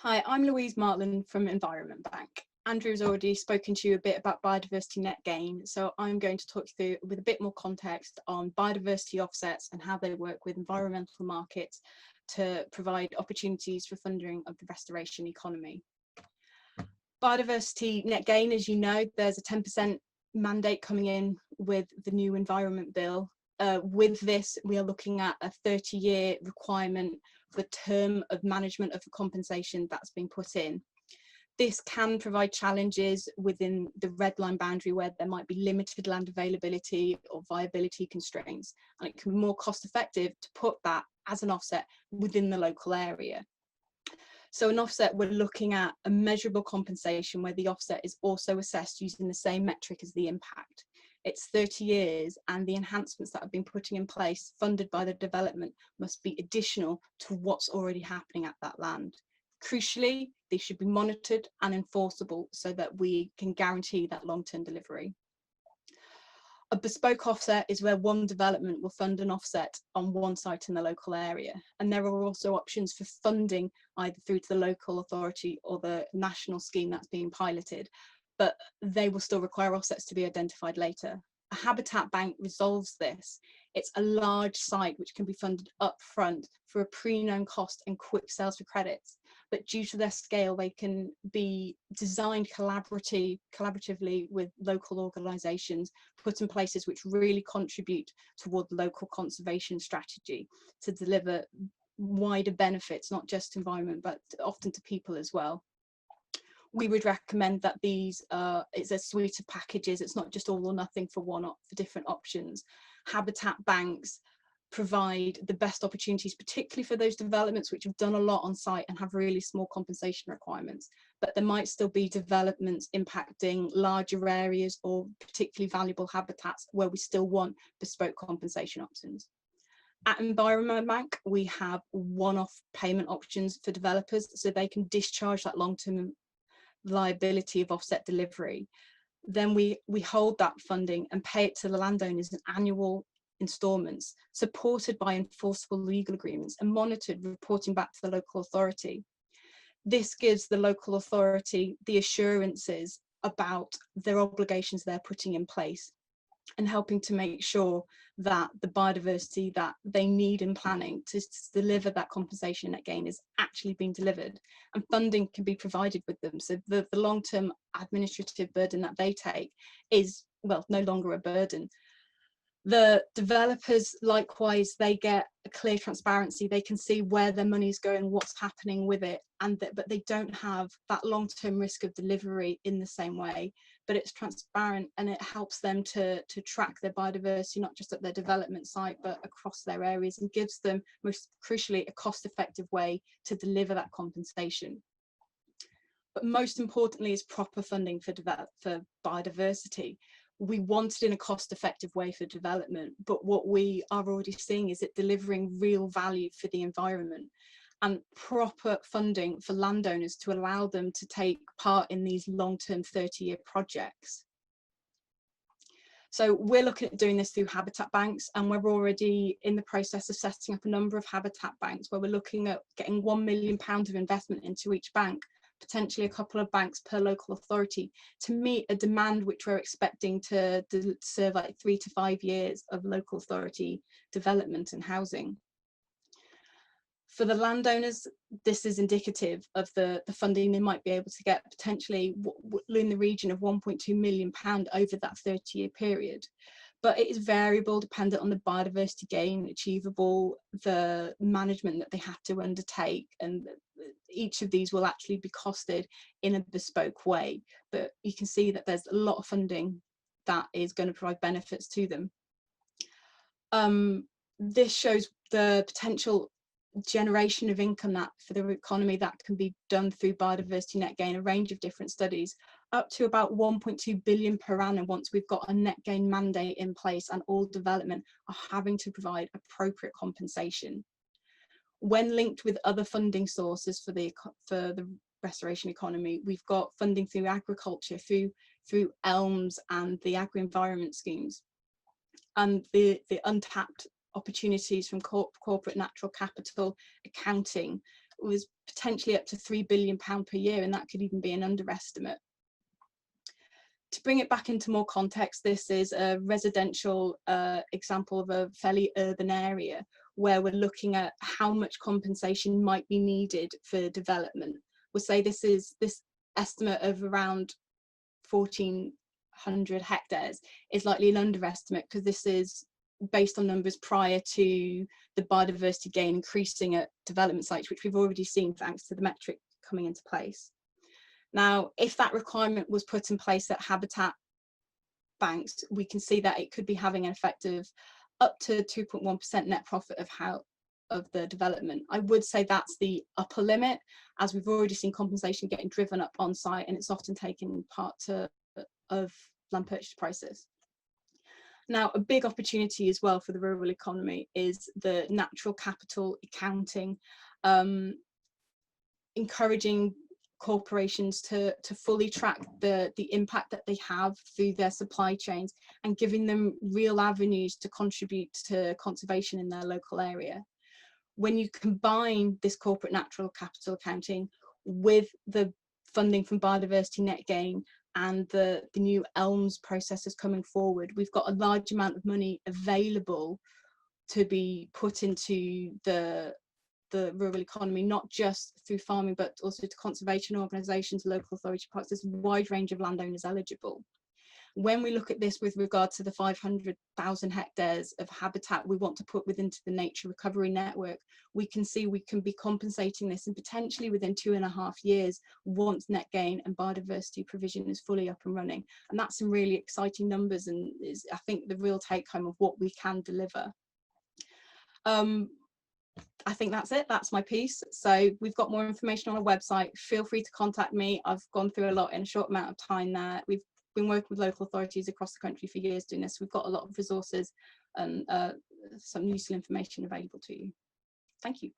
Hi, I'm Louise Martland from Environment Bank. Andrew's already spoken to you a bit about biodiversity net gain, so I'm going to talk you through with a bit more context on biodiversity offsets and how they work with environmental markets to provide opportunities for funding of the restoration economy. Biodiversity net gain, as you know, there's a 10% mandate coming in with the new Environment Bill. With this, we are looking at a 30-year requirement for the term of management of the compensation that's been put in. This can provide challenges within the red line boundary where there might be limited land availability or viability constraints, and it can be more cost effective to put that as an offset within the local area. So an offset, we're looking at a measurable compensation where the offset is also assessed using the same metric as the impact. It's 30 years and the enhancements that have been putting in place funded by the development must be additional to what's already happening at that land. Crucially, they should be monitored and enforceable so that we can guarantee that long-term delivery. A bespoke offset is where one development will fund an offset on one site in the local area. And there are also options for funding either through to the local authority or the national scheme that's being piloted, but they will still require offsets to be identified later. A habitat bank resolves this. It's a large site which can be funded up front for a pre-known cost and quick sales for credits. But due to their scale, they can be designed collaboratively with local organisations, put in places which really contribute toward local conservation strategy to deliver wider benefits, not just environment, but often to people as well. We would recommend that these it's a suite of packages. It's not just all or nothing for for different options. Habitat banks provide the best opportunities, particularly for those developments which have done a lot on site and have really small compensation requirements. But there might still be developments impacting larger areas or particularly valuable habitats where we still want bespoke compensation options. At Environment Bank, we have one-off payment options for developers so they can discharge that long-term liability of offset delivery. Then we hold that funding and pay it to the landowners in annual instalments, supported by enforceable legal agreements and monitored, reporting back to the local authority. This gives the local authority the assurances about their obligations they're putting in place and helping to make sure that the biodiversity that they need in planning to deliver that compensation net gain is actually being delivered, and funding can be provided with them. So the long-term administrative burden that they take is, well, no longer a burden. The developers, likewise, they get a clear transparency. They can see where their money is going, what's happening with it, but they don't have that long-term risk of delivery in the same way. But it's transparent and it helps them to track their biodiversity, not just at their development site, but across their areas, and gives them, most crucially, a cost-effective way to deliver that compensation. But most importantly is proper funding for biodiversity. We want it in a cost-effective way for development, but what we are already seeing is it delivering real value for the environment, and proper funding for landowners to allow them to take part in these long-term 30-year projects. So we're looking at doing this through habitat banks, and we're already in the process of setting up a number of habitat banks where we're looking at getting £1 million of investment into each bank, potentially a couple of banks per local authority, to meet a demand which we're expecting to serve like 3 to 5 years of local authority development and housing. For the landowners, this is indicative of the funding they might be able to get, potentially in the region of £1.2 million over that 30-year period. But it is variable, dependent on the biodiversity gain achievable, the management that they have to undertake, and each of these will actually be costed in a bespoke way. But you can see that there's a lot of funding that is going to provide benefits to them. This shows the potential generation of income that for the economy that can be done through biodiversity net gain, a range of different studies, up to about 1.2 billion per annum once we've got a net gain mandate in place and all development are having to provide appropriate compensation. When linked with other funding sources for the restoration economy, we've got funding through agriculture, through ELMS and the agri-environment schemes, and the untapped opportunities from corporate natural capital, accounting, was potentially up to £3 billion per year, and that could even be an underestimate. To bring it back into more context, this is a residential example of a fairly urban area where we're looking at how much compensation might be needed for development. We'll say this estimate of around 1,400 hectares is likely an underestimate, because this is based on numbers prior to the biodiversity gain increasing at development sites, which we've already seen thanks to the metric coming into place. Now, if that requirement was put in place at habitat banks, we can see that it could be having an effect of up to 2.1% net profit of the development. I would say that's the upper limit, as we've already seen compensation getting driven up on site, and it's often taken part of land purchase prices. Now, a big opportunity as well for the rural economy is the natural capital accounting, encouraging corporations to fully track the impact that they have through their supply chains, and giving them real avenues to contribute to conservation in their local area. When you combine this corporate natural capital accounting with the funding from biodiversity net gain and the new ELMS processes coming forward, we've got a large amount of money available to be put into the rural economy, not just through farming, but also to conservation organisations, local authority parks. There's a wide range of landowners eligible. When we look at this with regard to the 500,000 hectares of habitat we want to put within the nature recovery network, we can see we can be compensating this, and potentially within 2.5 years, once net gain and biodiversity provision is fully up and running. And that's some really exciting numbers, and is, I think, the real take home of what we can deliver. I think that's it. That's my piece. So we've got more information on our website. Feel free to contact me. I've gone through a lot in a short amount of time there. We've been working with local authorities across the country for years doing this. We've got a lot of resources and some useful information available to you. Thank you.